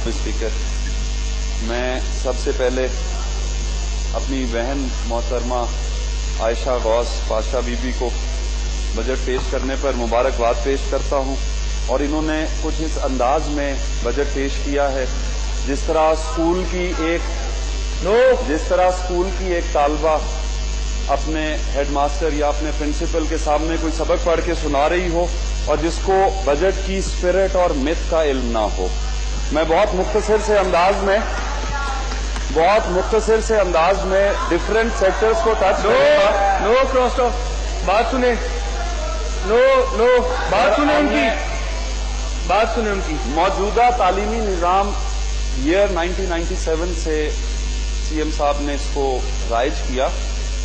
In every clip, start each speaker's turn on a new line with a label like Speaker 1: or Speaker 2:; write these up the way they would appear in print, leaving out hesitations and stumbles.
Speaker 1: Speaker, میں سب سے پہلے اپنی بہن محترمہ عائشہ غوث پاشا بی بی کو بجٹ پیش کرنے پر مبارکباد پیش کرتا ہوں، اور انہوں نے کچھ اس انداز میں بجٹ پیش کیا ہے جس طرح اسکول کی ایک طالبہ اپنے ہیڈ ماسٹر یا اپنے پرنسپل کے سامنے کوئی سبق پڑھ کے سنا رہی ہو اور جس کو بجٹ کی اسپرٹ اور میتھ کا علم نہ ہو۔ میں بہت مختصر سے انداز میں ڈفرینٹ سیکٹرز کو ٹچ
Speaker 2: بات سنیں ان کی
Speaker 1: موجودہ تعلیمی نظام ایئر 1997 سے سی ایم صاحب نے اس کو رائج کیا،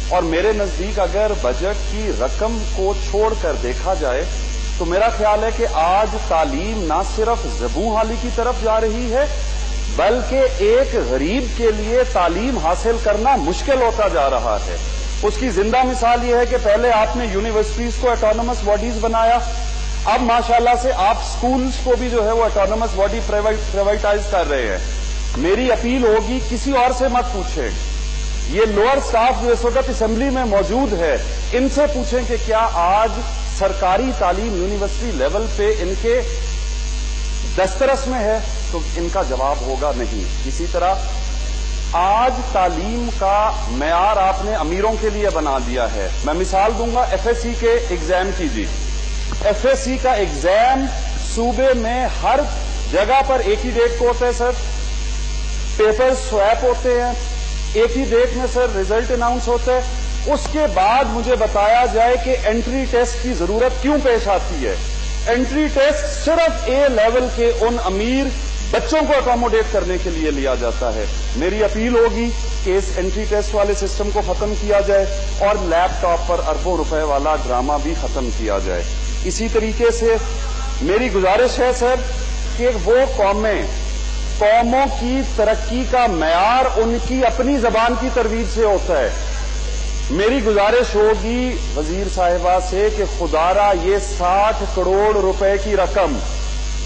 Speaker 1: اور میرے نزدیک اگر بجٹ کی رقم کو چھوڑ کر دیکھا جائے تو میرا خیال ہے کہ آج تعلیم نہ صرف زبوں حالی کی طرف جا رہی ہے بلکہ ایک غریب کے لیے تعلیم حاصل کرنا مشکل ہوتا جا رہا ہے۔ اس کی زندہ مثال یہ ہے کہ پہلے آپ نے یونیورسٹیز کو اٹانومس باڈیز بنایا، اب ماشاءاللہ سے آپ سکولز کو بھی جو ہے وہ اٹانومس باڈی پرائیویٹائز کر رہے ہیں۔ میری اپیل ہوگی کسی اور سے مت پوچھیں، یہ لوئر سٹاف جو اس وقت اسمبلی میں موجود ہے ان سے پوچھیں کہ کیا آج سرکاری تعلیم یونیورسٹی لیول پہ ان کے دسترس میں ہے، تو ان کا جواب ہوگا نہیں۔ اسی طرح آج تعلیم کا معیار آپ نے امیروں کے لیے بنا دیا ہے۔ میں مثال دوں گا ایف ایس سی کے ایگزام کی جی۔ ایف ایس سی کا ایگزام صوبے میں ہر جگہ پر ایک ہی ڈیٹ کو ہوتا ہے سر، پیپر سویپ ہوتے ہیں ایک ہی ڈیٹ میں سر، ریزلٹ اناؤنس ہوتا ہے۔ اس کے بعد مجھے بتایا جائے کہ انٹری ٹیسٹ کی ضرورت کیوں پیش آتی ہے۔ انٹری ٹیسٹ صرف اے لیول کے ان امیر بچوں کو اکاموڈیٹ کرنے کے لیے لیا جاتا ہے۔ میری اپیل ہوگی کہ اس انٹری ٹیسٹ والے سسٹم کو ختم کیا جائے اور لیپ ٹاپ پر اربوں روپے والا ڈرامہ بھی ختم کیا جائے۔ اسی طریقے سے میری گزارش ہے سر کہ وہ قوموں کی ترقی کا معیار ان کی اپنی زبان کی ترویج سے ہوتا ہے۔ میری گزارش ہوگی وزیر صاحبہ سے کہ خدارا یہ 60 کروڑ روپے کی رقم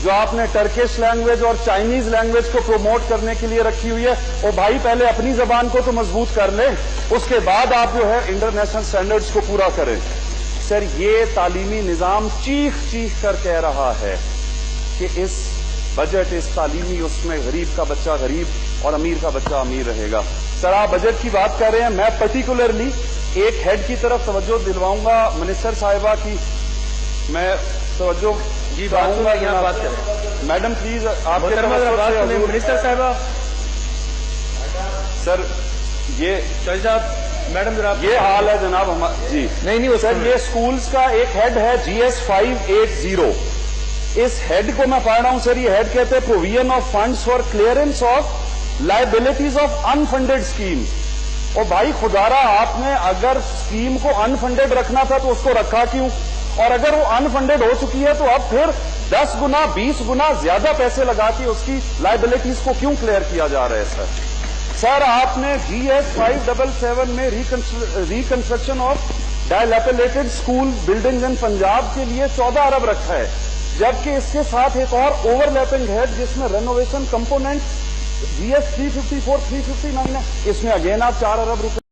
Speaker 1: جو آپ نے ٹرکش لینگویج اور چائنیز لینگویج کو پروموٹ کرنے کے لیے رکھی ہوئی ہے، وہ بھائی پہلے اپنی زبان کو تو مضبوط کر لیں، اس کے بعد آپ جو ہے انٹرنیشنل سٹینڈرڈز کو پورا کریں۔ سر یہ تعلیمی نظام چیخ کر کہہ رہا ہے کہ اس بجٹ، اس تعلیمی اس میں غریب کا بچہ غریب اور امیر کا بچہ امیر رہے گا۔ سر آپ بجٹ کی بات کر رہے ہیں، میں پرٹیکولرلی ایک ہیڈ کی طرف توجہ دلواؤں گا منسٹر صاحبہ کی، میں توجہ
Speaker 2: بات گا یہاں بات کریں
Speaker 1: میڈم پلیز آپ کے
Speaker 2: منسٹر صاحبہ۔
Speaker 1: سر یہ
Speaker 2: میڈم ذرا
Speaker 1: یہ حال ہے جناب جی
Speaker 2: نہیں
Speaker 1: سر، یہ سکولز کا ایک ہیڈ ہے جی ایس 580، اس ہیڈ کو میں پڑھ رہا ہوں سر۔ یہ ہیڈ کہتے ہیں provision of funds for clearance of liabilities of unfunded scheme. اور بھائی خدارا آپ نے اگر اسکیم کو انفنڈیڈ رکھنا تھا تو اس کو رکھا کیوں، اور اگر وہ انفنڈیڈ ہو چکی ہے تو اب پھر 10 گنا 20 گنا زیادہ پیسے لگا کے اس کی لائبلٹیز کو کیوں کلیئر کیا جا رہا ہے سر آپ نے جی ایس 577 میں ریکنسٹرکشن آف ڈائلیپلیٹڈ اسکول بلڈنگ ان پنجاب کے لیے 14 ارب رکھا ہے، جبکہ اس کے ساتھ ایک اور اوور لیپنگ ہے جس میں رینوویشن کمپوننٹ جی ایس 354 359 ہے، اس میں اگین آپ 4 ارب روپے